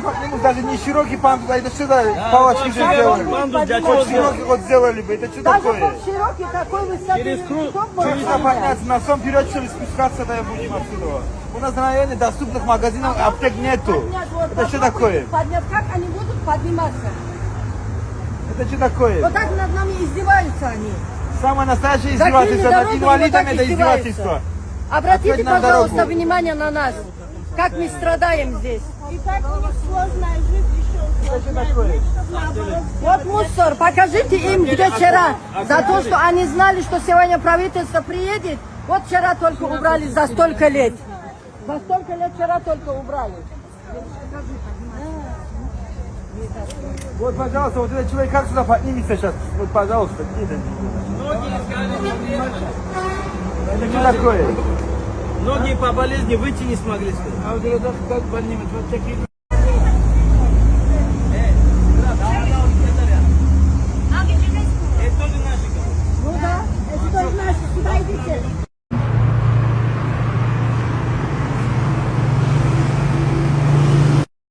поднимут, даже не широкий пандус, а это сюда палочки же сделали. Вот широкий вот сделали бы, это что такое? Даже широкий такой высоты. Нужно подняться, на самом вперед, что ли, спускаться, да, будем отсюда. У нас на районе доступных магазинов аптек нету. Это что такое? Поднять, как они будут подниматься? Это что такое? Вот так над нами издеваются они. Самое настоящее издевательство над инвалидами, это издевательство. Обратите, пожалуйста, внимание на нас, как мы страдаем здесь. И так сложно жить еще. Это что такое? Вот мусор, покажите им, где вчера, за то, что они знали, что сегодня правительство приедет. Вот вчера только убрали за столько лет. За столько лет вчера только убрали. Вот, пожалуйста, вот этот человек как сюда поднимется сейчас? Вот, пожалуйста, это что такое? Многие по болезни выйти не смогли. А вот это как поднимется? Вот такие...